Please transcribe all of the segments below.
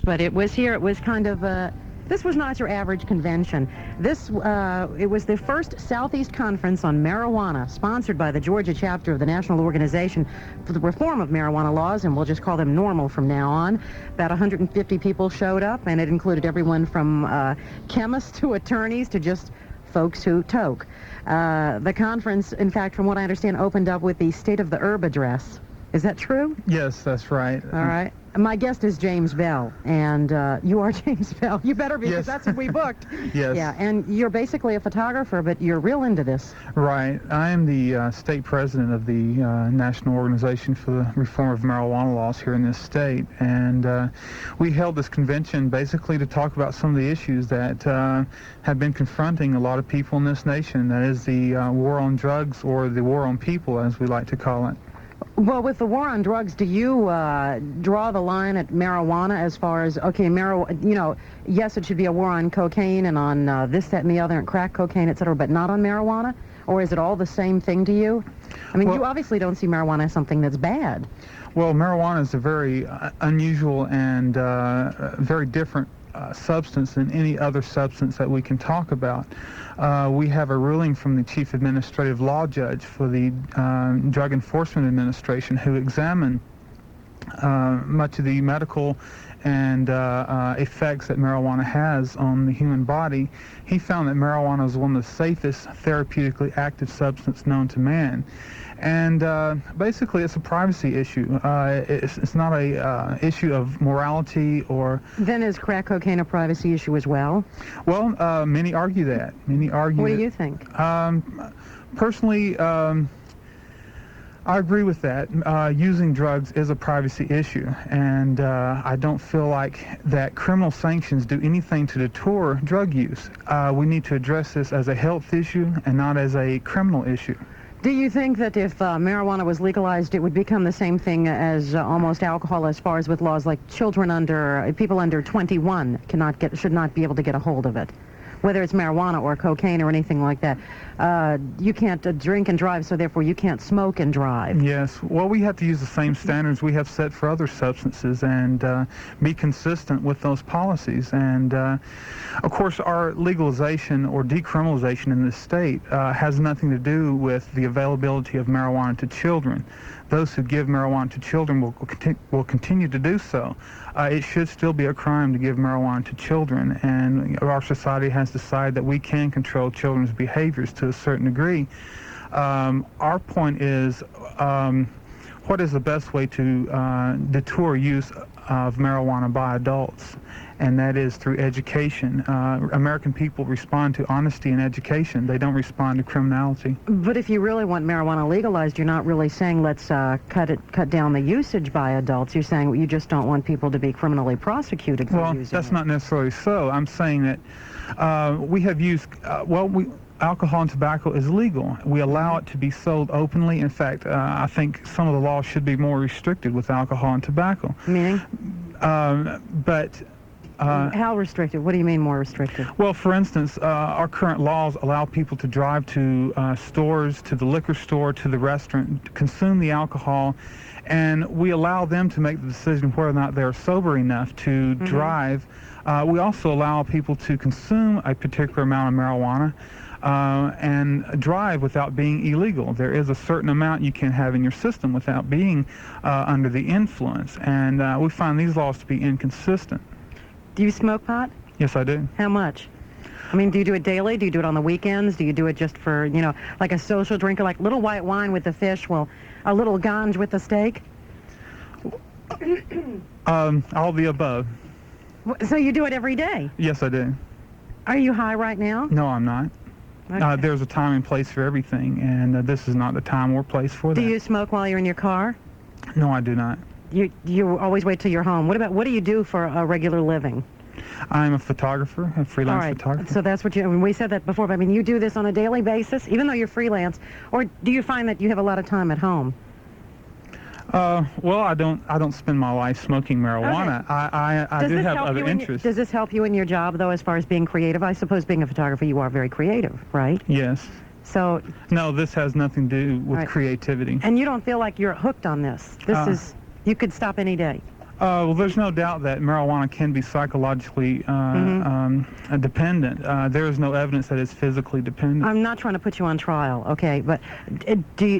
but it was here. It was kind of this was not your average convention. This, it was the first Southeast Conference on Marijuana, sponsored by the Georgia chapter of the National Organization for the Reform of Marijuana Laws, and we'll just call them NORML from now on. About 150 people showed up, and it included everyone from chemists to attorneys to just folks who toke. The conference, in fact, from what I understand, opened up with the State of the Herb address. Is that true? Yes, that's right. All right. My guest is James Bell, and you are James Bell. You better be, because that's what we booked. Yes. Yeah, and you're basically a photographer, but you're real into this. Right. I am the state president of the National Organization for the Reform of Marijuana Laws here in this state, and we held this convention basically to talk about some of the issues that have been confronting a lot of people in this nation. That is the war on drugs, or the war on people, as we like to call it. Well, with the war on drugs, do you draw the line at marijuana as far as, okay, you know, yes, it should be a war on cocaine and on this, that, and the other, and crack cocaine, et cetera, but not on marijuana? Or is it all the same thing to you? I mean, you obviously don't see marijuana as something that's bad. Well, marijuana is a very unusual and very different substance than any other substance that we can talk about. We have a ruling from the Chief Administrative Law Judge for the Drug Enforcement Administration, who examined much of the medical and effects that marijuana has on the human body. He found that marijuana is one of the safest therapeutically active substances known to man. And basically, it's a privacy issue. It's not a issue of morality or... Then is crack cocaine a privacy issue as well? Well, many argue that. Many argue. What do you think? Personally, I agree with that. Using drugs is a privacy issue, and I don't feel like that criminal sanctions do anything to deter drug use. We need to address this as a health issue and not as a criminal issue. Do you think that if marijuana was legalized, it would become the same thing as almost alcohol, as far as with laws like people under 21 should not be able to get a hold of it? Whether it's marijuana or cocaine or anything like that. You can't drink and drive, so therefore you can't smoke and drive. Yes. Well, we have to use the same standards we have set for other substances and be consistent with those policies. And, of course, our legalization or decriminalization in this state has nothing to do with the availability of marijuana to children. Those who give marijuana to children will continue to do so. It should still be a crime to give marijuana to children, and our society has decided that we can control children's behaviors to a certain degree. Our point is, what is the best way to deter use of marijuana by adults? And that is through education. American people respond to honesty and education. They don't respond to criminality. But if you really want marijuana legalized, you're not really saying let's cut down the usage by adults. You're saying you just don't want people to be criminally prosecuted for using it. Well, that's not necessarily so. I'm saying that we have used, alcohol and tobacco is legal. We allow it to be sold openly. In fact, I think some of the laws should be more restricted with alcohol and tobacco. Meaning? How restricted? What do you mean more restricted? Well, for instance, our current laws allow people to drive to stores, to the liquor store, to the restaurant, consume the alcohol, and we allow them to make the decision whether or not they're sober enough to drive. We also allow people to consume a particular amount of marijuana and drive without being illegal. There is a certain amount you can have in your system without being under the influence, and we find these laws to be inconsistent. Do you smoke pot? Yes, I do. How much? I mean, do you do it daily? Do you do it on the weekends? Do you do it just for, you know, like a social drinker, like little white wine with the fish, well, a little ganj with the steak? All the above. So you do it every day? Yes, I do. Are you high right now? No, I'm not. Okay. There's a time and place for everything, and this is not the time or place for that. Do you smoke while you're in your car? No, I do not. You always wait till you're home. What do you do for a regular living? I'm a photographer, a freelance photographer. So that's what we said that before, but I mean, you do this on a daily basis, even though you're freelance, or do you find that you have a lot of time at home? Well, I don't spend my life smoking marijuana. Okay. I do have other interests. Does this help you in your job, though, as far as being creative? I suppose being a photographer, you are very creative, right? Yes. So... No, this has nothing to do with creativity. And you don't feel like you're hooked on this? You could stop any day? Well, there's no doubt that marijuana can be psychologically dependent. There is no evidence that it's physically dependent. I'm not trying to put you on trial, okay, but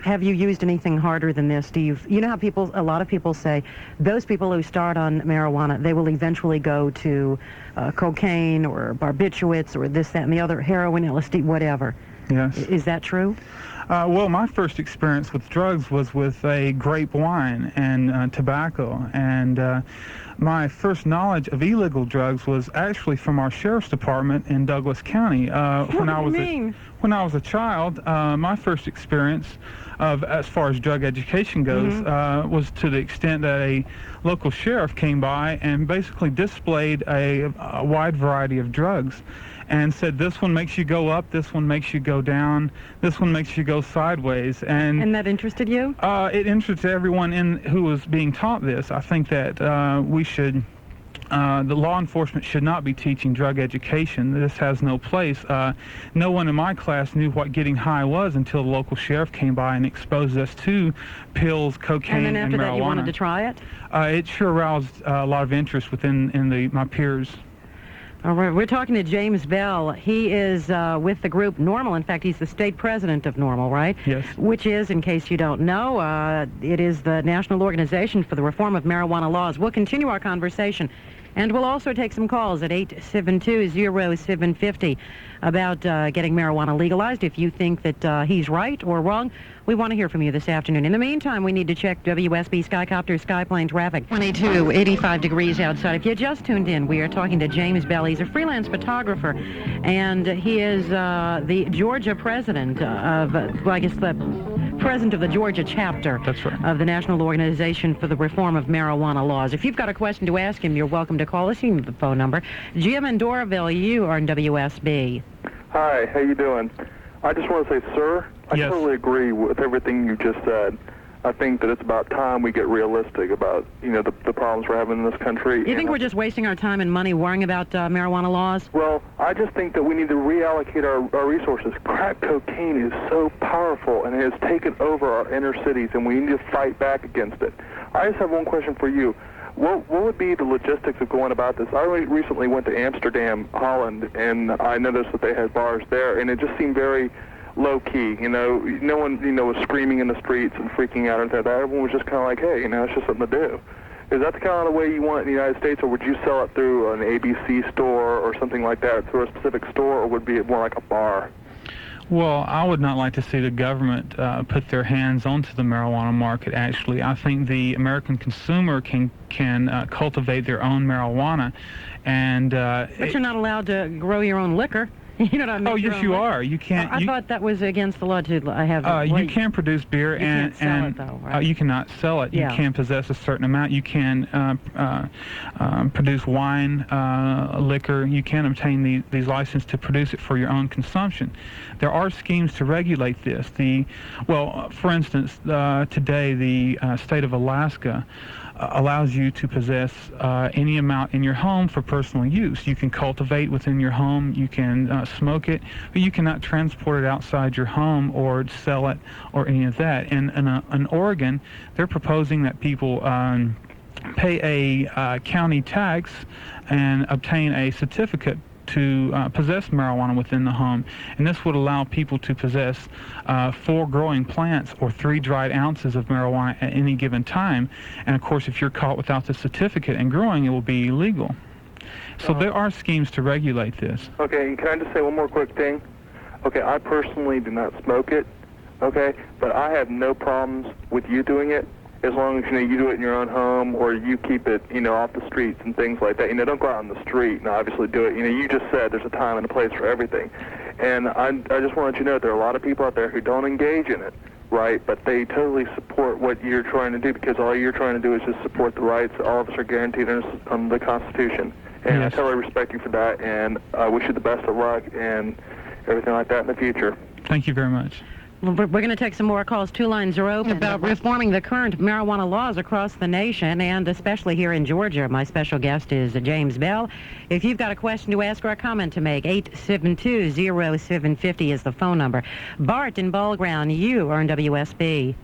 have you used anything harder than this? You know how a lot of people say, those people who start on marijuana, they will eventually go to cocaine or barbiturates or this, that, and the other, heroin, LSD, whatever. Yes. Is that true? Well, my first experience with drugs was with a grape wine and tobacco, and my first knowledge of illegal drugs was actually from our sheriff's department in Douglas County. What do you mean? When I was a child, my first experience as far as drug education goes was to the extent that a local sheriff came by and basically displayed a wide variety of drugs and said, this one makes you go up, this one makes you go down, this one makes you go sideways. And that interested you? It interested everyone who was being taught this. I think that the law enforcement should not be teaching drug education. This has no place. No one in my class knew what getting high was until the local sheriff came by and exposed us to pills, cocaine, and marijuana. And then after that you wanted to try it? It sure aroused a lot of interest within my peers. All right, we're talking to James Bell. He is with the group NORML. In fact, he's the state president of NORML, right? Yes. Which is, in case you don't know, it is the National Organization for the Reform of Marijuana Laws. We'll continue our conversation, and we'll also take some calls at 872-0750 about getting marijuana legalized. If you think that he's right or wrong, we want to hear from you this afternoon. In the meantime, we need to check WSB Skycopter Skyplane traffic. 85 degrees outside. If you just tuned in, we are talking to James Bell. He's a freelance photographer, and he is the Georgia president of, the president of the Georgia chapter. That's right. Of the National Organization for the Reform of Marijuana Laws. If you've got a question to ask him, you're welcome to call us. You can the phone number. Jim in Doraville, you are in WSB. Hi, how you doing? I just want to say, sir, I Yes. totally agree with everything you just said. I think that it's about time we get realistic about, the problems we're having in this country. You think we're just wasting our time and money worrying about marijuana laws? Well, I just think that we need to reallocate our resources. Crack cocaine is so powerful, and it has taken over our inner cities, and we need to fight back against it. I just have one question for you. What would be the logistics of going about this? I recently went to Amsterdam, Holland, and I noticed that they had bars there, and it just seemed very low-key. No one, was screaming in the streets and freaking out and that. Everyone was just kind of like, hey, it's just something to do. Is that the kind of the way you want it in the United States, or would you sell it through an ABC store or something like that, through a specific store, or would it be more like a bar? Well, I would not like to see the government put their hands onto the marijuana market, actually. I think the American consumer can cultivate their own marijuana. And but you're not allowed to grow your own liquor. You know what I mean? Oh, yes, you are. You can't. I thought that was against the law to have. You can produce beer, and sell it, though, right? You cannot sell it. Yeah. You can possess a certain amount. You can produce wine, liquor. You can obtain these licenses to produce it for your own consumption. There are schemes to regulate this. For instance, today the state of Alaska allows you to possess any amount in your home for personal use. You can cultivate within your home, you can smoke it, but you cannot transport it outside your home or sell it or any of that. And in Oregon, they're proposing that people pay a county tax and obtain a certificate to possess marijuana within the home, and this would allow people to possess 4 growing plants or 3 dried ounces of marijuana at any given time. And of course, if you're caught without the certificate and growing, it will be illegal. So there are schemes to regulate this. Okay, and can I just say one more quick thing? Okay, I personally do not smoke it, okay, but I have no problems with you doing it, as long as you do it in your own home, or you keep it off the streets and things like that. Don't go out on the street and obviously do it. You just said there's a time and a place for everything, and I just want to let you know that there are a lot of people out there who don't engage in it, right? But they totally support what you're trying to do, because all you're trying to do is just support the rights that all of us are guaranteed under the Constitution. And Yes. I totally respect you for that, and I wish you the best of luck and everything like that in the future. Thank you very much. Well, we're going to take some more calls. 2 lines are open about reforming the current marijuana laws across the nation, and especially here in Georgia. My special guest is James Bell. If you've got a question to ask or a comment to make, 872-0750 is the phone number. Bart in Ballground, you are in WSB.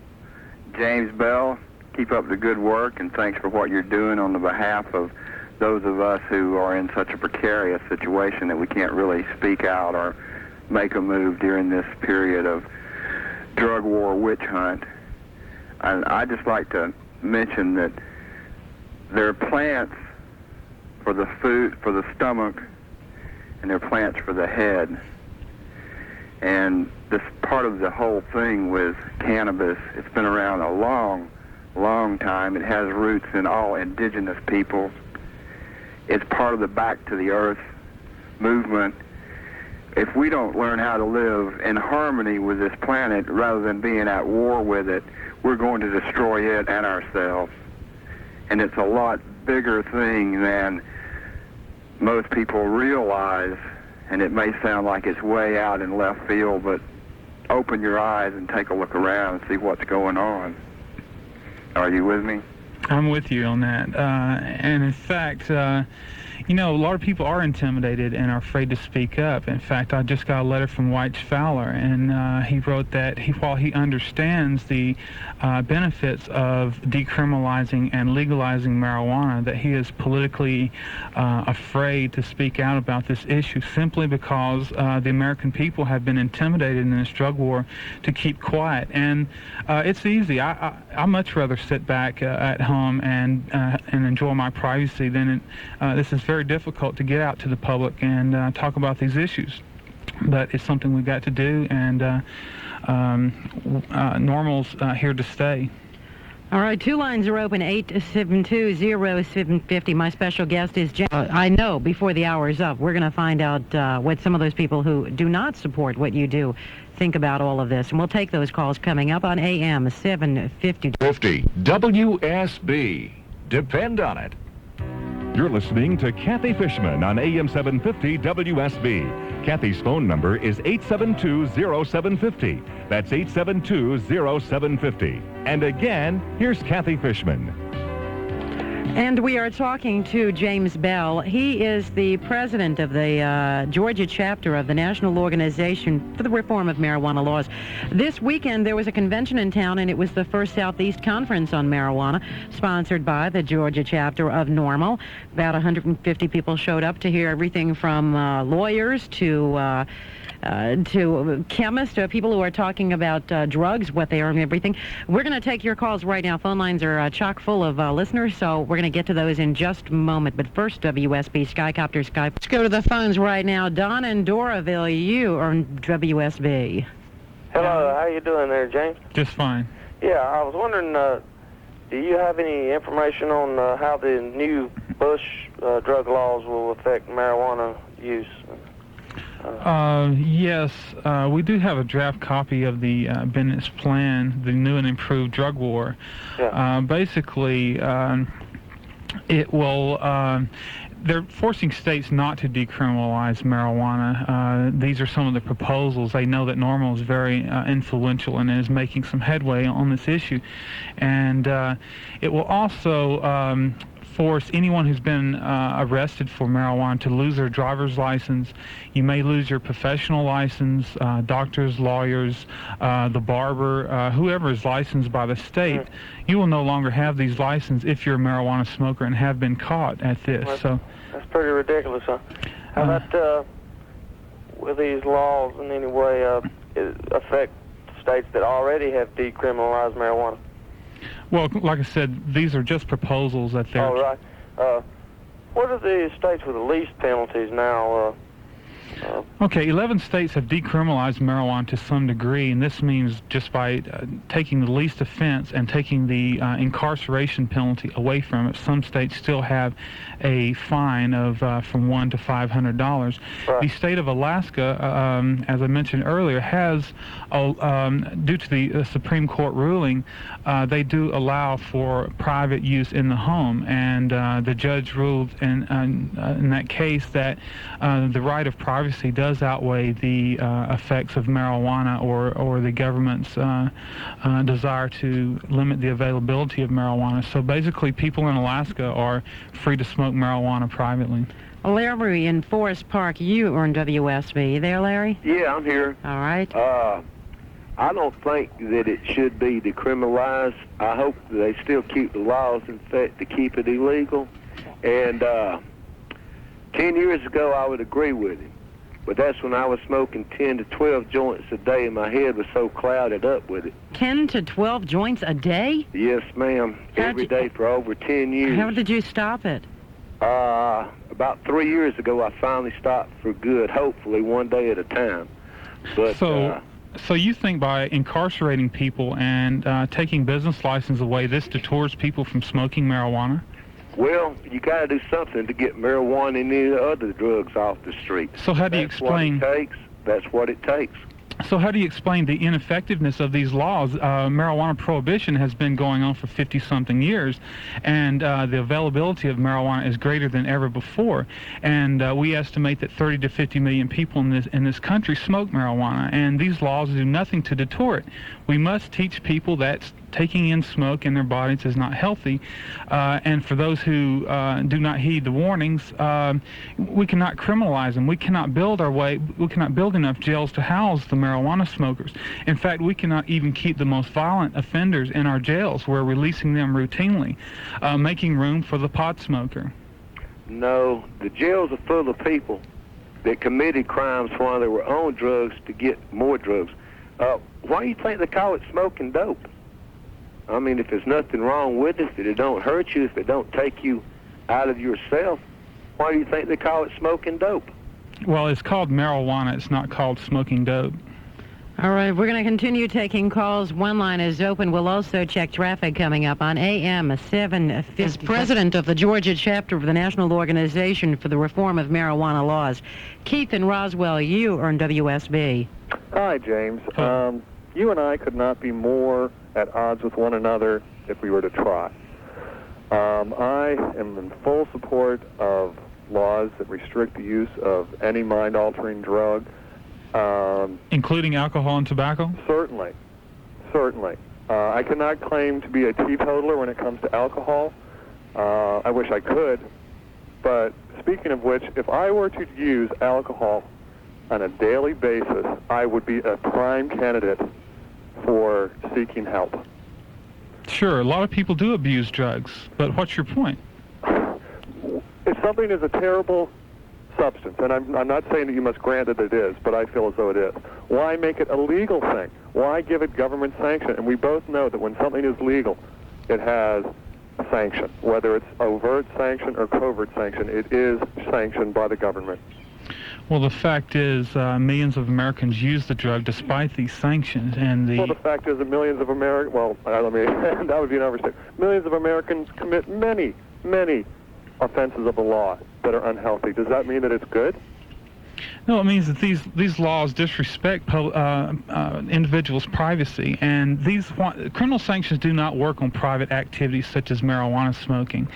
James Bell, Keep up the good work, and thanks for what you're doing on the behalf of those of us who are in such a precarious situation that we can't really speak out or make a move during this period of drug war witch hunt. And I'd just like to mention that there are plants for the food, for the stomach, and there are plants for the head. And this part of the whole thing with cannabis, it's been around a long, long time. It has roots in all indigenous peoples. It's part of the Back to the Earth movement. If we don't learn how to live in harmony with this planet rather than being at war with it, we're going to destroy it and ourselves. And it's a lot bigger thing than most people realize, and it may sound like it's way out in left field, but open your eyes and take a look around and see what's going on. Are you with me? I'm with you on that. And in fact, you know, a lot of people are intimidated and are afraid to speak up. In fact, I just got a letter from White Fowler, and he wrote that while he understands the benefits of decriminalizing and legalizing marijuana, that he is politically afraid to speak out about this issue simply because the American people have been intimidated in this drug war to keep quiet. And it's easy. I'd much rather sit back at home and enjoy my privacy than this is very difficult to get out to the public and talk about these issues. But it's something we've got to do, and NORML's here to stay. All right, two lines are open, 872-0750. My special guest is James. I know before the hour is up, we're going to find out what some of those people who do not support what you do think about all of this. And we'll take those calls coming up on AM-750. 50 WSB. Depend on it. You're listening to Kathy Fischman on AM-750 WSB. Kathy's phone number is 872-0750. That's 872-0750. And again, here's Kathy Fischman. And we are talking to James Bell. He is the president of the Georgia chapter of the National Organization for the Reform of Marijuana Laws. This weekend there was a convention in town, and it was the first Southeast Conference on Marijuana, sponsored by the Georgia chapter of NORML. About 150 people showed up to hear everything from lawyers to chemists, people who are talking about drugs, what they are and everything. We're going to take your calls right now. Phone lines are chock full of listeners, so we're going to get to those in just a moment. But first, WSB Skycopter Skype. Let's go to the phones right now. Don and Doraville, you are on WSB. Hello, how you doing there, James? Just fine. Yeah, I was wondering, do you have any information on how the new Bush drug laws will affect marijuana use? Yes, we do have a draft copy of the Bennett's plan, the new and improved drug war. Yeah. Basically, it will, they're forcing states not to decriminalize marijuana. These are some of the proposals. They know that NORML is very influential and is making some headway on this issue. And it will also force anyone who's been arrested for marijuana to lose their driver's license. You may lose your professional license, doctors, lawyers, the barber, whoever is licensed by the state. You will no longer have these licenses if you're a marijuana smoker and have been caught at this. That's pretty ridiculous, huh? How about will these laws in any way affect states that already have decriminalized marijuana? Well, like I said, these are just proposals that they're... Oh, right. What are the states with the least penalties now? Okay, 11 states have decriminalized marijuana to some degree, and this means just by taking the least offense and taking the incarceration penalty away from it. Some states still have a fine of from $100 to $500. Right. The state of Alaska, as I mentioned earlier, has, due to the Supreme Court ruling, they do allow for private use in the home, and the judge ruled in that case that the right of privacy does outweigh the effects of marijuana or the government's desire to limit the availability of marijuana. So basically, people in Alaska are free to smoke marijuana privately. Larry in Forest Park, you are on WSB. You there, Larry? Yeah, I'm here. All right. I don't think that it should be decriminalized. I hope that they still keep the laws in effect to keep it illegal. And 10 years ago, I would agree with him. But that's when I was smoking 10 to 12 joints a day, and my head was so clouded up with it. 10 to 12 joints a day? Yes, ma'am. Every day for over 10 years. How did you stop it? About 3 years ago, I finally stopped for good, hopefully one day at a time. But So you think by incarcerating people and taking business license away, this detours people from smoking marijuana? Well, you got to do something to get marijuana and any other drugs off the street. So how do you explain? That's what it takes. So how do you explain the ineffectiveness of these laws? Marijuana prohibition has been going on for 50-something years, and the availability of marijuana is greater than ever before. And we estimate that 30 to 50 million people in this country smoke marijuana, and these laws do nothing to deter it. We must teach people that taking in smoke in their bodies is not healthy, and for those who do not heed the warnings, we cannot criminalize them. We cannot build enough jails to house the marijuana smokers. In fact, we cannot even keep the most violent offenders in our jails. We're releasing them routinely, making room for the pot smoker. No, the jails are full of people that committed crimes while they were on drugs to get more drugs. Why do you think they call it smoking dope? I mean, if there's nothing wrong with it, if it don't hurt you, if it don't take you out of yourself, why do you think they call it smoking dope? Well, it's called marijuana. It's not called smoking dope. All right, we're going to continue taking calls. One line is open. We'll also check traffic coming up on AM-750. As president of the Georgia chapter of the National Organization for the Reform of Marijuana Laws, Keith in Roswell, you are in WSB. Hi, James. You and I could not be more at odds with one another if we were to try. I am in full support of laws that restrict the use of any mind-altering drug. Including alcohol and tobacco? Certainly. I cannot claim to be a teetotaler when it comes to alcohol. I wish I could. But speaking of which, if I were to use alcohol on a daily basis, I would be a prime candidate for seeking help. Sure, a lot of people do abuse drugs, but what's your point? If something is a terrible substance, and I'm not saying that you must grant that it is, but I feel as though it is, why make it a legal thing? Why give it government sanction? And we both know that when something is legal, it has a sanction. Whether it's overt sanction or covert sanction, it is sanctioned by the government. Well, the fact is, millions of Americans use the drug despite these sanctions, and Well, the fact is that millions of Americans, that would be an overstatement. Millions of Americans commit many offenses of the law that are unhealthy. Does that mean that it's good? No, it means that these laws disrespect individuals' privacy, and these criminal sanctions do not work on private activities such as marijuana smoking.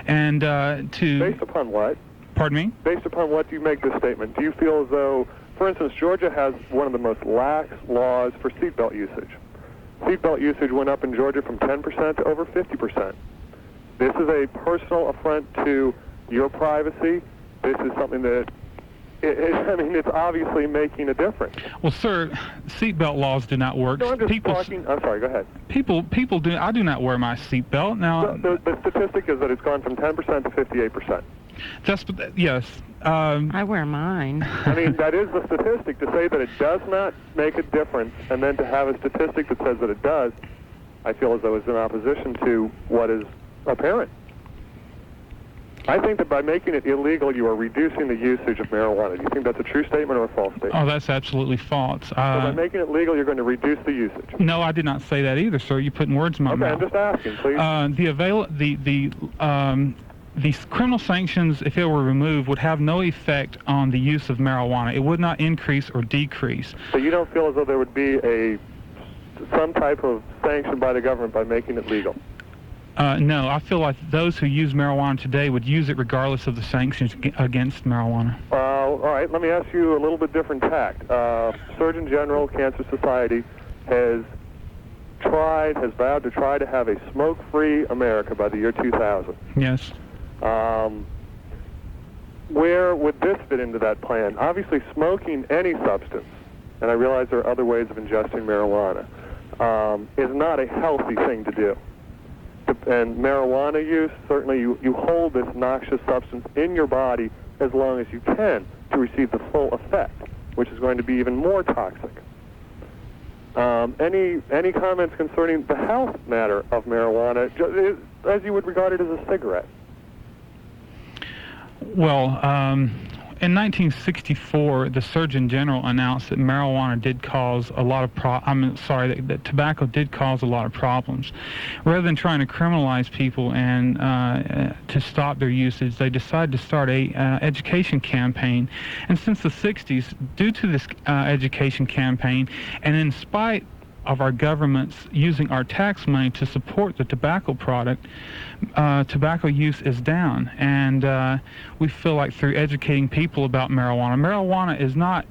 And Based upon what? Pardon me? Based upon what do you make this statement? Do you feel as though, for instance, Georgia has one of the most lax laws for seatbelt usage. Seatbelt usage went up in Georgia from 10% to over 50%. This is a personal affront to your privacy. This is something that, it's obviously making a difference. Well, sir, seatbelt laws do not work. No, I'm just talking. I'm sorry, go ahead. People do. I do not wear my seatbelt now. The statistic is that it's gone from 10% to 58%. Yes. I wear mine. I mean, that is the statistic. To say that it does not make a difference, and then to have a statistic that says that it does, I feel as though it's in opposition to what is apparent. I think that by making it illegal, you are reducing the usage of marijuana. Do you think that's a true statement or a false statement? Oh, that's absolutely false. So by making it legal, you're going to reduce the usage. No, I did not say that either, sir. You're putting words in my mouth. I'm just asking, please. These criminal sanctions, if it were removed, would have no effect on the use of marijuana. It would not increase or decrease. So you don't feel as though there would be some type of sanction by the government by making it legal? No, I feel like those who use marijuana today would use it regardless of the sanctions against marijuana. All right, let me ask you a little bit different tact. Surgeon General Cancer Society has vowed to try to have a smoke-free America by the year 2000. Yes. Where would this fit into that plan? Obviously, smoking any substance and I realize there are other ways of ingesting marijuana, is not a healthy thing to do. And marijuana use, certainly you hold this noxious substance in your body as long as you can to receive the full effect, which is going to be even more toxic. Any comments concerning the health matter of marijuana, as you would regard it as a cigarette? Well, in 1964, the Surgeon General announced that marijuana did cause a lot of that tobacco did cause a lot of problems. Rather than trying to criminalize people and to stop their usage, they decided to start a education campaign. And since the 60s, due to this education campaign, and in spite of our governments using our tax money to support the tobacco product, tobacco use is down. And we feel like through educating people about marijuana is not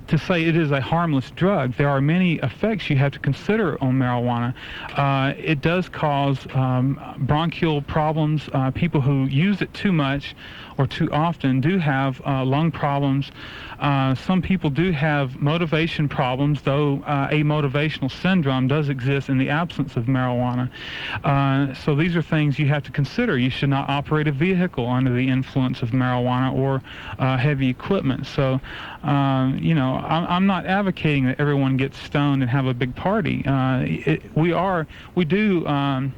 to say it is a harmless drug. There are many effects you have to consider on marijuana. It does cause bronchial problems. People who use it too much or too often do have lung problems. Some people do have motivation problems, though amotivational syndrome does exist in the absence of marijuana. So these are things you have to consider. You should not operate a vehicle under the influence of marijuana or heavy equipment. So, I'm not advocating that everyone gets stoned and have a big party. We do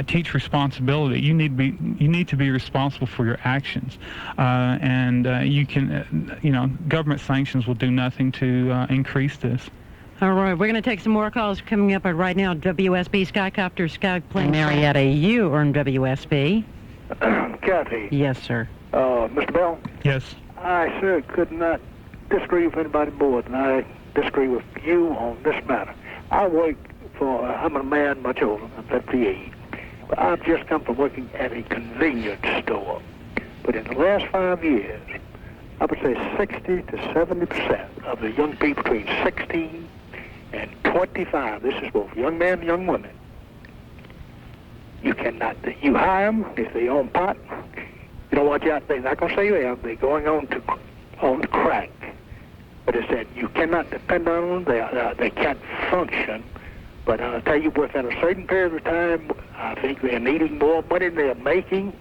teach responsibility. You need to be responsible for your actions, and you can, government sanctions will do nothing to increase this. All right, we're going to take some more calls coming up right now. WSB Skycopter Skyplane Marietta, you earn WSB. Kathy. Yes, sir. Mr. Bell? Yes. I, sir, could not disagree with anybody more than I disagree with you on this matter. I'm a man much older, I'm 58. But I've just come from working at a convenience store. But in the last 5 years, I would say 60 to 70% of the young people between 16 and 25, this is both young men and young women, you hire them if they own pot. You don't want you out, they're not going to say they are, they're going on to crack. But it said you cannot depend on them, they can't function. But I'll tell you, within a certain period of time, I think they're needing more money than they're making.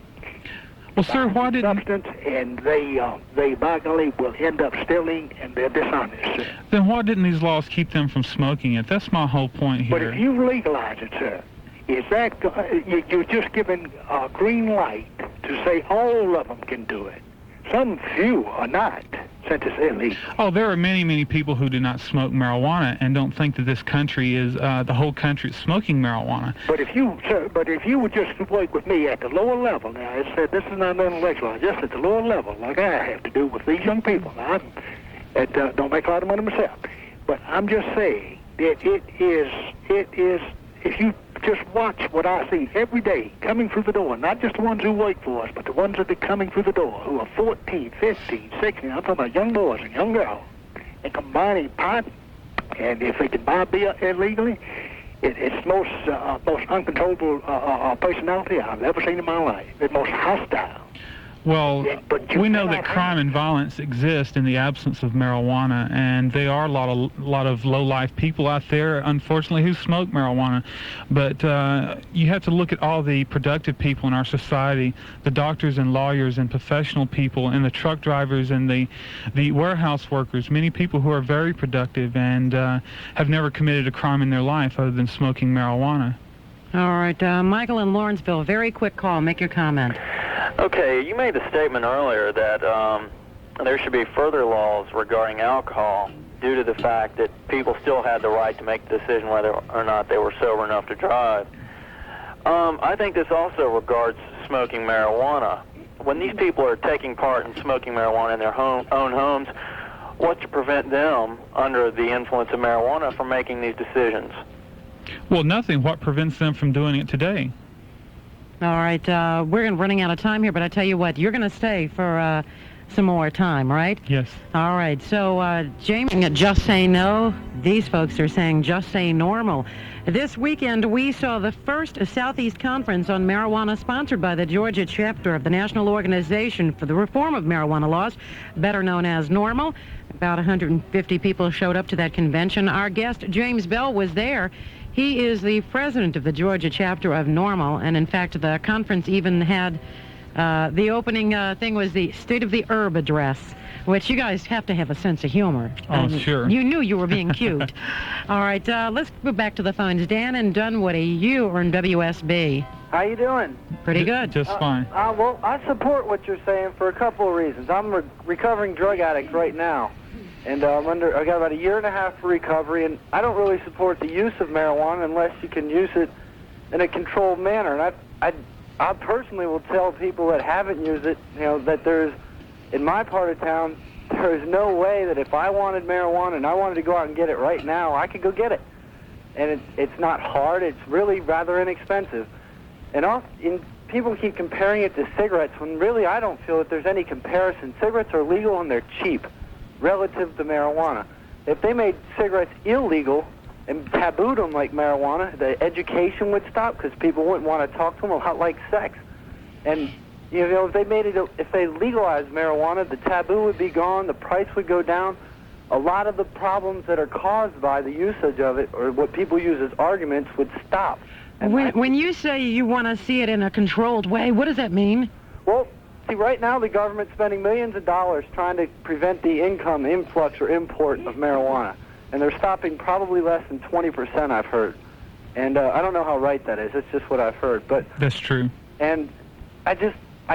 Well, sir, why didn't... substance, and they by golly, will end up stealing, and they're dishonest. Then why didn't these laws keep them from smoking it? That's my whole point here. But if you legalize it, sir, is that you're just giving a green light to say all of them can do it? Some few are not, since it's illegal. Oh, there are many, many people who do not smoke marijuana and don't think that this country is, the whole country is smoking marijuana. But if you would just work with me at the lower level, now it said this is not intellectual, just at the lower level, like I have to do with these young people. Now, I don't make a lot of money myself, but I'm just saying that it is, if you just watch what I see every day coming through the door, not just the ones who work for us, but the ones that are coming through the door who are 14, 15, 16, I'm talking about young boys and young girls, and combining pot, and if they can buy beer illegally, it's most uncontrollable personality I've ever seen in my life. It's most hostile. Well, we know that crime and violence exist in the absence of marijuana, and there are a lot of low-life people out there, unfortunately, who smoke marijuana. But you have to look at all the productive people in our society, the doctors and lawyers and professional people and the truck drivers and the warehouse workers, many people who are very productive and have never committed a crime in their life other than smoking marijuana. All right, Michael in Lawrenceville, very quick call. Make your comment. Okay, you made the statement earlier that there should be further laws regarding alcohol due to the fact that people still had the right to make the decision whether or not they were sober enough to drive. I think this also regards smoking marijuana. When these people are taking part in smoking marijuana in their own homes, what's to prevent them, under the influence of marijuana, from making these decisions? Well, nothing. What prevents them from doing it today? All right, we're running out of time here, but I tell you what, you're going to stay for some more time, right? Yes. All right. So, James, just say no. These folks are saying just say normal. This weekend, we saw the first Southeast Conference on Marijuana sponsored by the Georgia chapter of the National Organization for the Reform of Marijuana Laws, better known as NORML. About 150 people showed up to that convention. Our guest, James Bell, was there. He is the president of the Georgia chapter of NORML, and in fact, the conference even had the opening thing was the State of the Herb address, which you guys have to have a sense of humor. Oh, sure. You knew you were being cute. All right, let's go back to the phones. Dan and Dunwoody, you are in WSB. How you doing? Pretty good. Just fine. Well, I support what you're saying for a couple of reasons. I'm a recovering drug addict right now, and I got about a year and a half for recovery, and I don't really support the use of marijuana unless you can use it in a controlled manner. And I personally will tell people that haven't used it, that there's, in my part of town, there is no way that if I wanted marijuana and I wanted to go out and get it right now, I could go get it. And it's not hard. It's really rather inexpensive. And people keep comparing it to cigarettes when really I don't feel that there's any comparison. Cigarettes are legal and they're cheap relative to marijuana. If they made cigarettes illegal and tabooed them like marijuana, the education would stop because people wouldn't want to talk to them a lot like sex. And if they legalized marijuana, the taboo would be gone, the price would go down. A lot of the problems that are caused by the usage of it, or what people use as arguments, would stop. And when you say you want to see it in a controlled way, what does that mean? Well, see, right now the government's spending millions of dollars trying to prevent the income influx or import of marijuana. And they're stopping probably less than 20%, I've heard. And I don't know how right that is. It's just what I've heard. But that's true. And I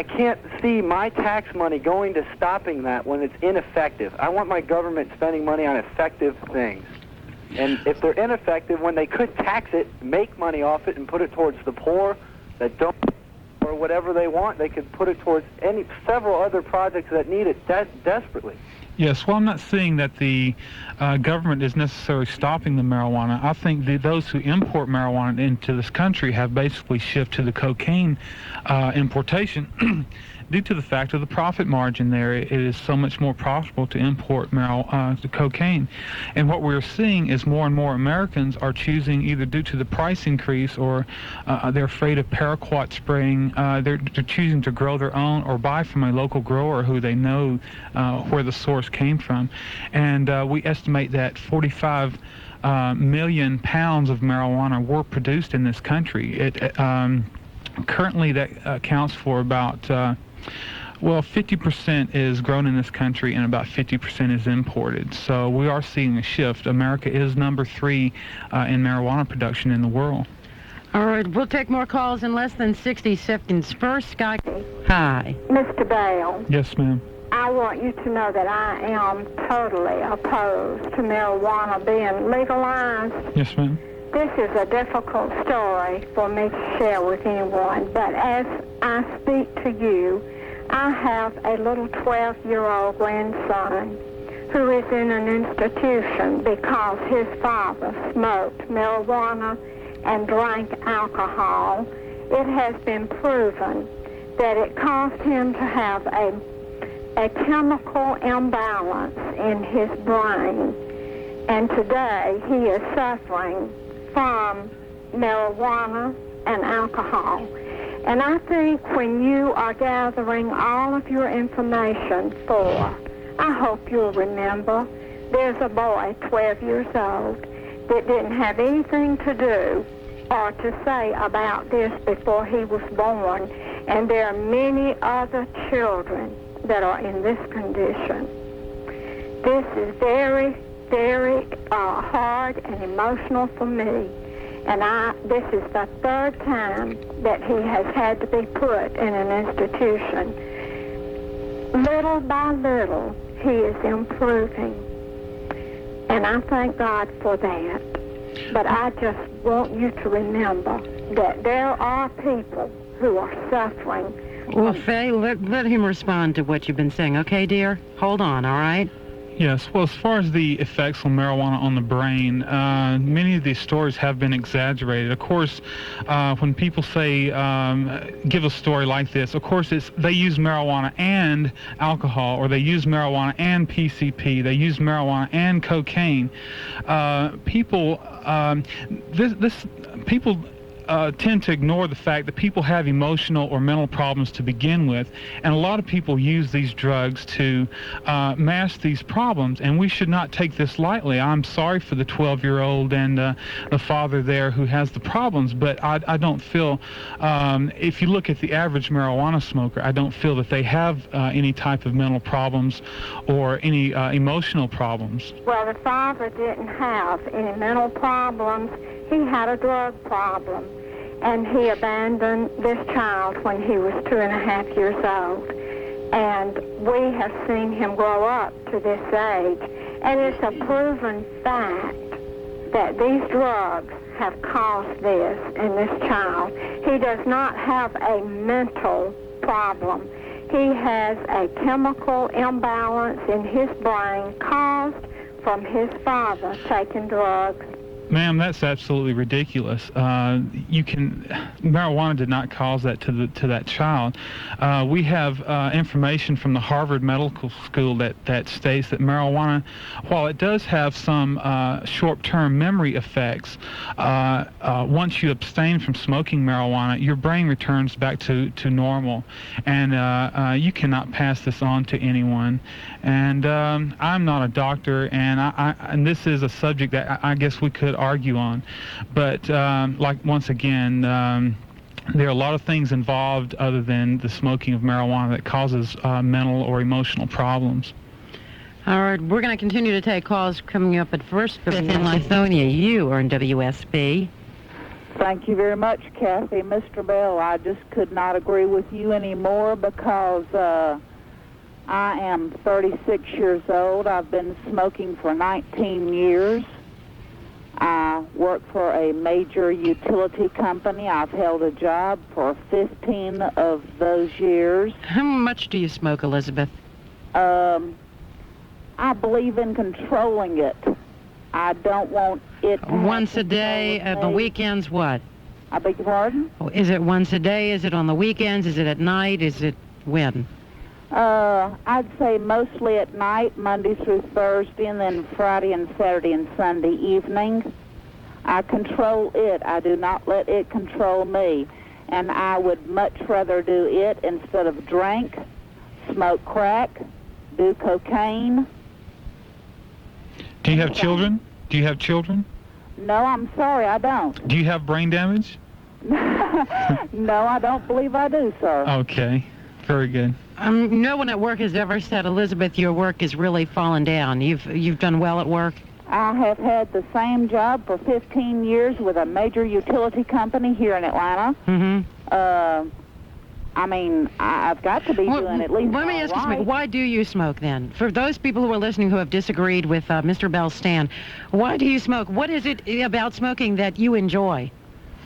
can't see my tax money going to stopping that when it's ineffective. I want my government spending money on effective things. And if they're ineffective, when they could tax it, make money off it, and put it towards the poor that don't, or whatever they want, they could put it towards several other projects that need it desperately. Yes, well, I'm not saying that the government is necessarily stopping the marijuana. I think those who import marijuana into this country have basically shifted to the cocaine importation due to the fact of the profit margin there. It is so much more profitable to import the cocaine. And what we're seeing is more and more Americans are choosing, either due to the price increase or they're afraid of paraquat spraying, they're choosing to grow their own or buy from a local grower who they know where the source came from. And we estimate that 45 million pounds of marijuana were produced in this country. Currently that accounts for about 50% is grown in this country and about 50% is imported. So we are seeing a shift. America is number 3 in marijuana production in the world. All right, we'll take more calls in less than 60 seconds. First, Scott. Hi. Mr. Bell. Yes, ma'am. I want you to know that I am totally opposed to marijuana being legalized. Yes, ma'am. This is a difficult story for me to share with anyone, but as I speak to you, I have a little 12-year-old grandson who is in an institution because his father smoked marijuana and drank alcohol. It has been proven that it caused him to have a chemical imbalance in his brain, and today he is suffering from marijuana and alcohol. And I think when you are gathering all of your information I hope you'll remember, there's a boy 12 years old that didn't have anything to do or to say about this before he was born, and there are many other children that are in this condition. This is very, very hard and emotional for me. And this is the 3rd time that he has had to be put in an institution. Little by little, he is improving. And I thank God for that. But I just want you to remember that there are people who are suffering. Well, Faye, let him respond to what you've been saying, okay, dear? Hold on, all right? Yes. Well, as far as the effects on marijuana on the brain, many of these stories have been exaggerated. Of course, when people say, give a story like this, of course, they use marijuana and alcohol, or they use marijuana and PCP, they use marijuana and cocaine. People tend to ignore the fact that people have emotional or mental problems to begin with, and a lot of people use these drugs to mask these problems, and we should not take this lightly. I'm sorry for the 12-year-old and the father there who has the problems, but I don't feel, if you look at the average marijuana smoker, I don't feel that they have any type of mental problems or any emotional problems. Well, the father didn't have any mental problems. He had a drug problem, and he abandoned this child when he was 2.5 years old. And we have seen him grow up to this age, and it's a proven fact that these drugs have caused this in this child. He does not have a mental problem. He has a chemical imbalance in his brain caused from his father taking drugs. Ma'am, that's absolutely ridiculous. Marijuana did not cause that to that child. We have information from the Harvard Medical School that states that marijuana, while it does have some short-term memory effects, once you abstain from smoking marijuana, your brain returns back to normal, and you cannot pass this on to anyone. And I'm not a doctor, and this is a subject that I guess we could argue on, but once again, there are a lot of things involved other than the smoking of marijuana that causes mental or emotional problems. All right, we're going to continue to take calls coming up at first. In Lithonia, you are in WSB. Thank you very much, Kathy. Mr. Bell, I just could not agree with you anymore because I am 36 years old. I've been smoking for 19 years. I work for a major utility company. I've held a job for 15 of those years. How much do you smoke, Elizabeth? I believe in controlling it. I don't want it to once a day, at the weekends, what? I beg your pardon? Is it once a day? Is it on the weekends? Is it at night? Is it when? I'd say mostly at night, Monday through Thursday, and then Friday and Saturday and Sunday evening. I control it. I do not let it control me. And I would much rather do it instead of drink, smoke crack, do cocaine. Do you have children? Do you have children? No, I'm sorry, I don't. Do you have brain damage? No, I don't believe I do, sir. Okay, very good. No one at work has ever said, Elizabeth, your work is really fallen down. You've done well at work? I have had the same job for 15 years with a major utility company here in Atlanta. Mm-hmm. I mean, I've got to be doing at least. Let me ask you something. Why do you smoke then? For those people who are listening who have disagreed with Mr. Bell's stand, why do you smoke? What is it about smoking that you enjoy?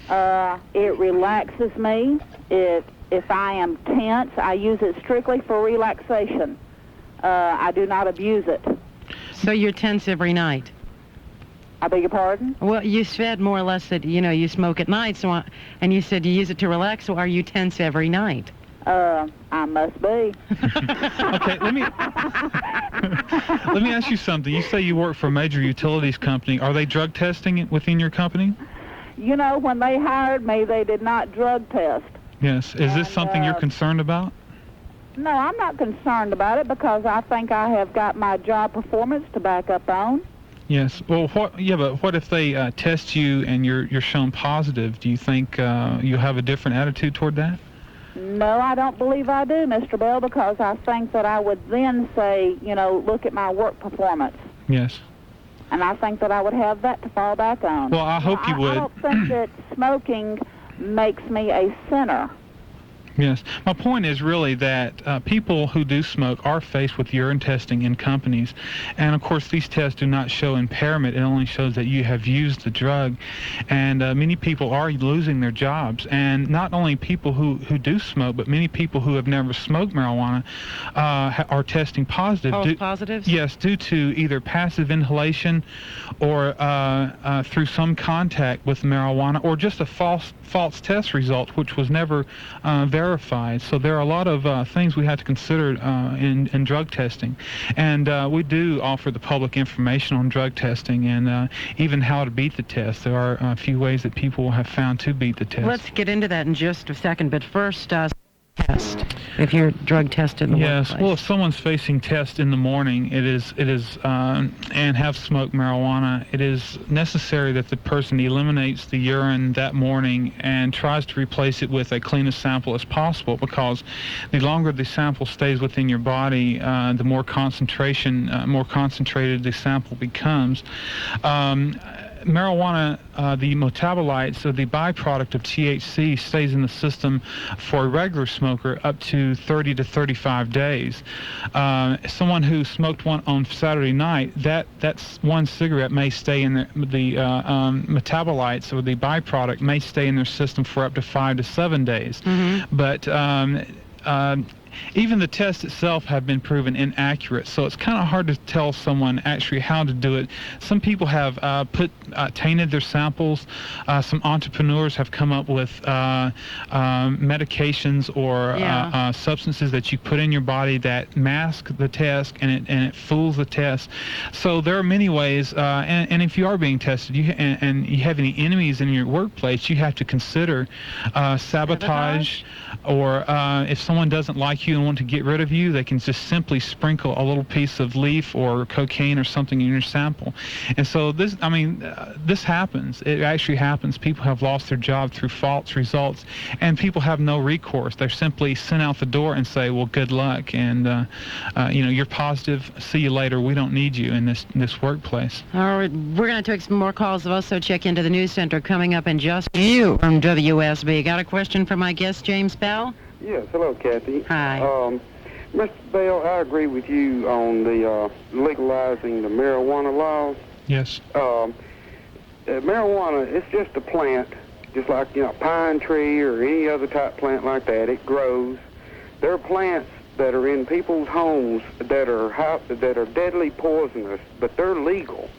It relaxes me. If I am tense, I use it strictly for relaxation. I do not abuse it. So you're tense every night? I beg your pardon? Well, you said more or less that, you smoke at night, and you said you use it to relax, so are you tense every night? I must be. Okay, let me ask you something. You say you work for a major utilities company. Are they drug testing within your company? You know, when they hired me, they did not drug test. Yes. Is this something you're concerned about? No, I'm not concerned about it because I think I have got my job performance to back up on. Yes. Well, but what if they test you and you're shown positive? Do you think you'll have a different attitude toward that? No, I don't believe I do, Mr. Bell, because I think that I would then say, look at my work performance. Yes. And I think that I would have that to fall back on. Well, I hope you would. I don't think that smoking makes me a sinner. Yes. My point is really that people who do smoke are faced with urine testing in companies. And, of course, these tests do not show impairment. It only shows that you have used the drug. And many people are losing their jobs. And not only people who do smoke, but many people who have never smoked marijuana are testing positive. False positives? Yes, due to either passive inhalation or through some contact with marijuana, or just a false test result, which was never verified. So there are a lot of things we have to consider in drug testing. And we do offer the public information on drug testing and even how to beat the test. There are a few ways that people have found to beat the test. Let's get into that in just a second, but first, test if you're drug tested in the Yes, workplace. well, if someone's facing test in the morning, it is and have smoked marijuana, it is necessary that the person eliminates the urine that morning and tries to replace it with a cleanest sample as possible, because the longer the sample stays within your body, the more concentrated the sample becomes. Marijuana, the metabolites, or the byproduct of THC, stays in the system for a regular smoker up to 30 to 35 days. Someone who smoked one on Saturday night, that's one cigarette may stay in the metabolites, or the byproduct may stay in their system for up to 5 to 7 days. Mm-hmm. But even the tests itself have been proven inaccurate, so it's kind of hard to tell someone actually how to do it. Some people have tainted their samples. Some entrepreneurs have come up with medications or substances that you put in your body that mask the test, and it fools the test. So there are many ways, and if you are being tested and you have any enemies in your workplace, you have to consider sabotage, or if someone doesn't like you and want to get rid of you, they can just simply sprinkle a little piece of leaf or cocaine or something in your sample. And so this happens. It actually happens. People have lost their job through false results, and people have no recourse. They're simply sent out the door and say, well, good luck, and you're positive, see you later, we don't need you in this workplace. All right, we're going to take some more calls. We'll also check into the news center coming up in just you from WSB. Got a question for my guest, James Bell? Yes, hello, Kathy. Hi. Mr. Bell, I agree with you on the legalizing the marijuana laws. Yes. Marijuana, it's just a plant, just like a pine tree or any other type plant like that. It grows. There are plants that are in people's homes that are deadly poisonous, but they're legal.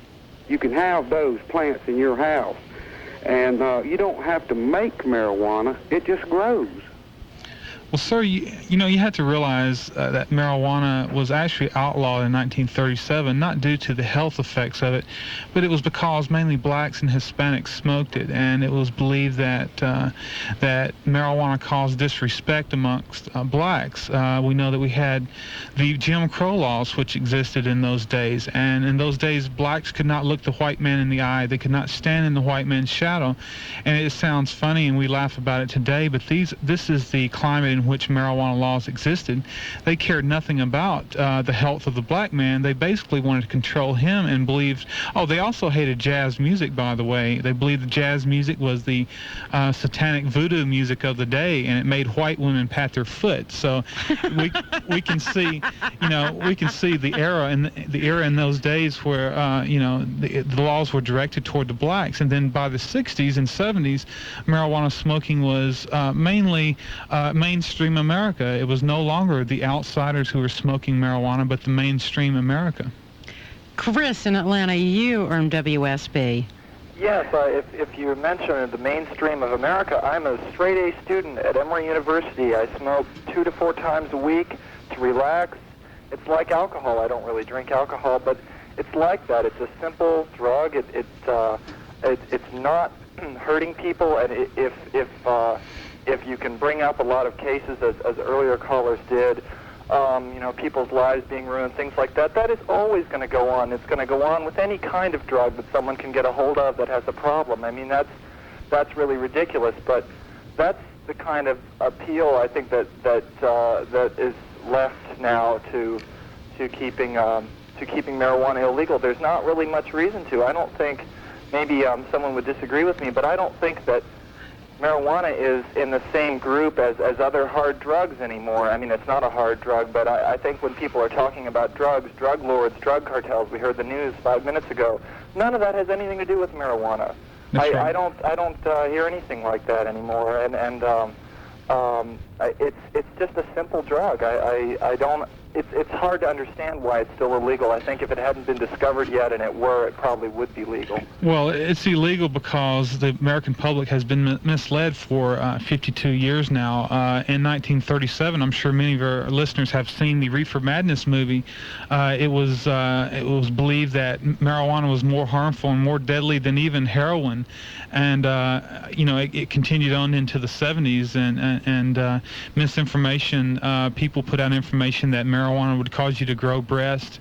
You can have those plants in your house, and you don't have to make marijuana. It just grows. Well, sir, you have to realize that marijuana was actually outlawed in 1937, not due to the health effects of it, but it was because mainly blacks and Hispanics smoked it, and it was believed that marijuana caused disrespect amongst blacks. We know that we had the Jim Crow laws, which existed in those days, and in those days, blacks could not look the white man in the eye. They could not stand in the white man's shadow, and it sounds funny, and we laugh about it today, but this is the climate in which marijuana laws existed. They cared nothing about the health of the black man. They basically wanted to control him, and believed, they also hated jazz music, by the way. They believed that jazz music was the satanic voodoo music of the day, and it made white women pat their foot. So we can see, the era in those days where the laws were directed toward the blacks. And then by the 60s and 70s, marijuana smoking was mainly mainstream America. It was no longer the outsiders who were smoking marijuana, but the mainstream America. Chris in Atlanta, you are in WSB. Yes, if you mention the mainstream of America, I'm a straight-A student at Emory University. I smoke 2 to 4 times a week to relax. It's like alcohol. I don't really drink alcohol, but it's like that. It's a simple drug. It's not hurting people, and if you can bring up a lot of cases, as earlier callers did, people's lives being ruined, things like that, that is always going to go on. It's going to go on with any kind of drug that someone can get a hold of that has a problem. I mean, that's really ridiculous, but that's the kind of appeal I think that is left now to keeping marijuana illegal. There's not really much reason to. I don't think, maybe someone would disagree with me, but I don't think that marijuana is in the same group as other hard drugs anymore. I mean, it's not a hard drug, but I think when people are talking about drugs, drug lords, drug cartels, we heard the news 5 minutes ago, none of that has anything to do with marijuana. I don't hear anything like that anymore, and it's just a simple drug. I don't. It's hard to understand why it's still illegal. I think if it hadn't been discovered yet and it were, it probably would be legal. Well, it's illegal because the American public has been misled for 52 years now. In 1937, I'm sure many of our listeners have seen the Reefer Madness movie. It was believed that marijuana was more harmful and more deadly than even heroin, and it continued on into the 70s, and misinformation. People put out information that marijuana would cause you to grow breasts,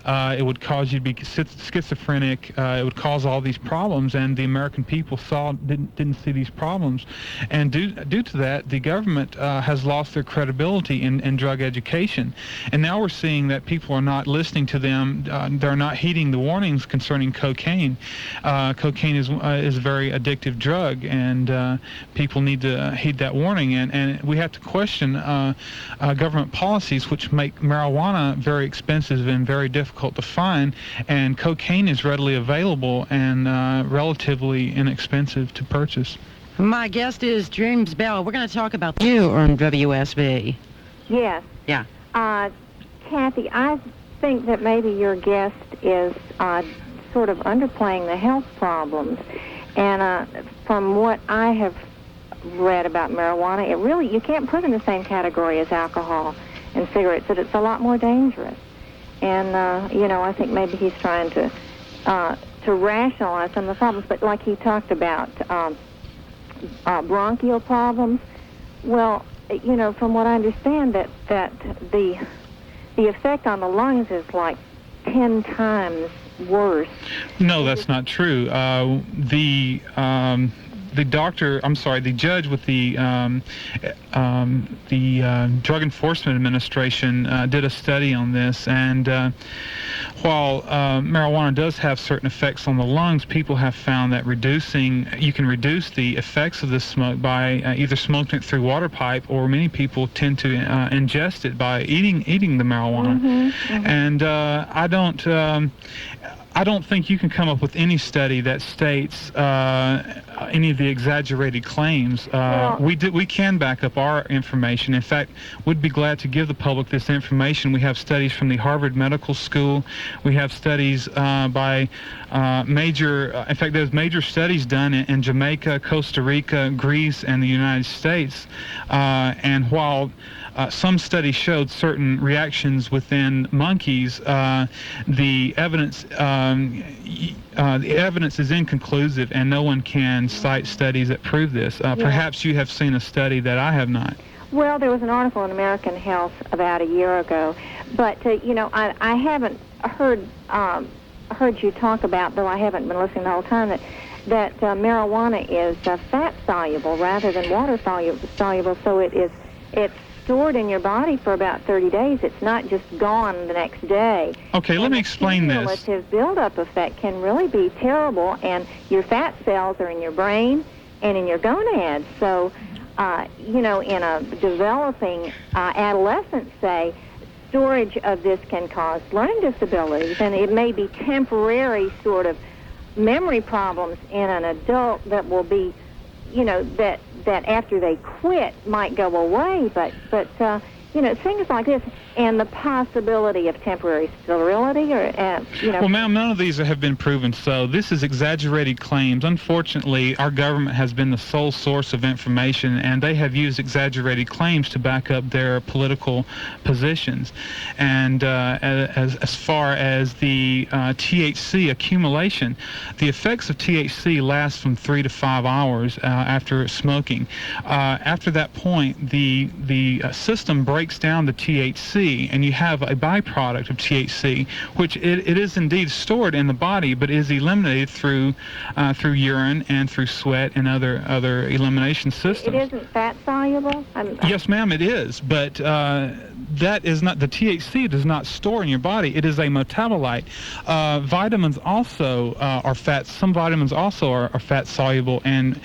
it would cause you to be schizophrenic, it would cause all these problems, and the American people didn't see these problems, and due to that, the government has lost their credibility in drug education, and now we're seeing that people are not listening to them. They're not heeding the warnings concerning cocaine. Cocaine is a very addictive drug, and people need to heed that warning, and we have to question government policies which make marijuana very expensive and very difficult to find, and cocaine is readily available and relatively inexpensive to purchase. My guest is James Bell. We're going to talk about you on WSB. Yes. Yeah. Kathy, I think that maybe your guest is sort of underplaying the health problems. And from what I have read about marijuana, you can't put it in the same category as alcohol and cigarettes, that it's a lot more dangerous. And, I think maybe he's trying to rationalize some of the problems. But like he talked about bronchial problems, well, from what I understand, that the effect on the lungs is like 10 times worse. No, that's not true. The judge with the Drug Enforcement Administration did a study on this, and while marijuana does have certain effects on the lungs, people have found that you can reduce the effects of this smoke by either smoking it through water pipe, or many people tend to ingest it by eating the marijuana. Mm-hmm. And I don't think you can come up with any study that states any of the exaggerated claims. We can back up our information. In fact, we'd be glad to give the public this information. We have studies from the Harvard Medical School. We have studies by in fact, there's major studies done in Jamaica, Costa Rica, Greece, and the United States. And while some studies showed certain reactions within monkeys, the evidence is inconclusive, and no one can cite studies that prove this. Perhaps you have seen a study that I have not. Well, there was an article in American Health about a year ago, but I haven't heard you talk about, though I haven't been listening the whole time, that marijuana is fat soluble rather than water soluble, so it's stored in your body for about 30 days. It's not just gone the next day. Okay, let me explain this. The cumulative buildup effect can really be terrible, and your fat cells are in your brain and in your gonads. So, in a developing adolescent, say, storage of this can cause learning disabilities, and it may be temporary sort of memory problems in an adult that will be, that after they quit might go away, but things like this, and the possibility of temporary sterility, or Well, ma'am, none of these have been proven. So this is exaggerated claims. Unfortunately, our government has been the sole source of information, and they have used exaggerated claims to back up their political positions. And as far as the THC accumulation, the effects of THC last from 3 to 5 hours after smoking. After that point, the system breaks down the THC, and you have a byproduct of THC, which it is indeed stored in the body, but is eliminated through urine and through sweat and other elimination systems. It isn't fat soluble? Yes, ma'am, it is, but that is not, the THC does not store in your body. It is a metabolite. Vitamins also are fat. Some vitamins also are fat soluble and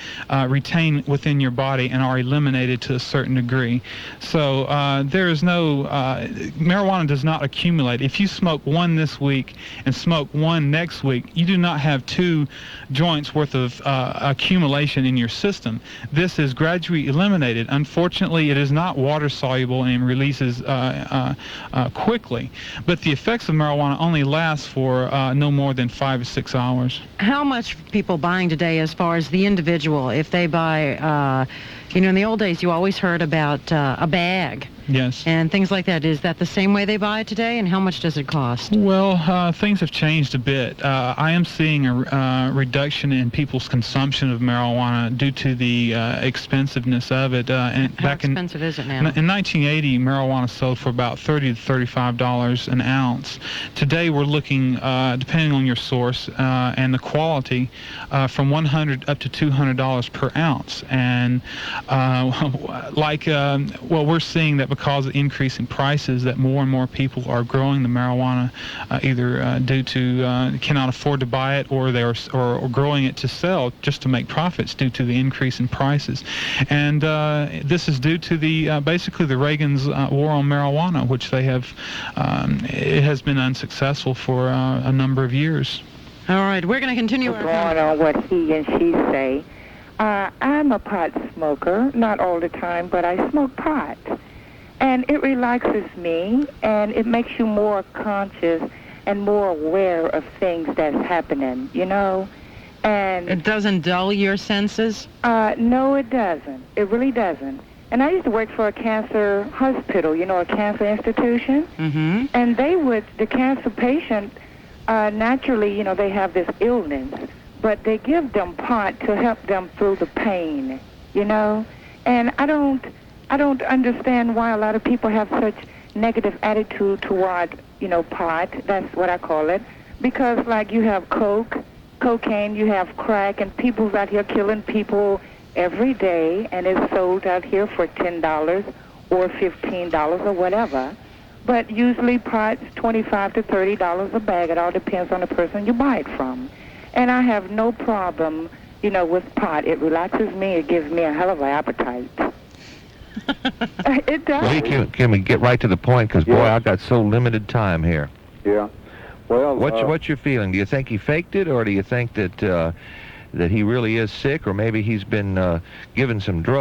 retain within your body and are eliminated to a certain degree. So there is no, marijuana does not accumulate. If you smoke one this week and smoke one next week, you do not have 2 joints worth of accumulation in your system. This is gradually eliminated. Unfortunately, it is not water soluble and releases quickly, but the effects of marijuana only last for no more than 5 or 6 hours. How much people buying today as far as the individual, if they buy, in the old days you always heard about a bag. Yes. And things like that. Is that the same way they buy it today, and how much does it cost? Well, things have changed a bit. I am seeing a reduction in people's consumption of marijuana due to the expensiveness of it. How expensive is it now? In 1980, marijuana sold for about $30 to $35 an ounce. Today, we're looking, depending on your source and the quality, from $100 up to $200 per ounce. And we're seeing that because of the increase in prices, that more and more people are growing the marijuana, either due to cannot afford to buy it, or they're or growing it to sell just to make profits due to the increase in prices. And this is due to the basically the Reagan's war on marijuana, which they have. It has been unsuccessful for a number of years. All right, we're going to continue. Going on what he and she say. I'm a pot smoker, not all the time, but I smoke pot. And it relaxes me, and it makes you more conscious and more aware of things that's happening, And it doesn't dull your senses? No, it doesn't. It really doesn't. And I used to work for a cancer hospital, a cancer institution. Mm-hmm. And the cancer patient, naturally, they have this illness, but they give them pot to help them through the pain, And I don't understand why a lot of people have such negative attitude toward, pot. That's what I call it. Because, like, you have cocaine, you have crack, and people's out here killing people every day, and it's sold out here for $10 or $15 or whatever. But usually pot's $25 to $30 a bag. It all depends on the person you buy it from. And I have no problem, with pot. It relaxes me. It gives me a hell of an appetite. It does. Well, can we get right to the point? Because, boy, I've got so limited time here. Yeah. Well, what's your feeling? Do you think he faked it, or do you think that that he really is sick, or maybe he's been given some drugs?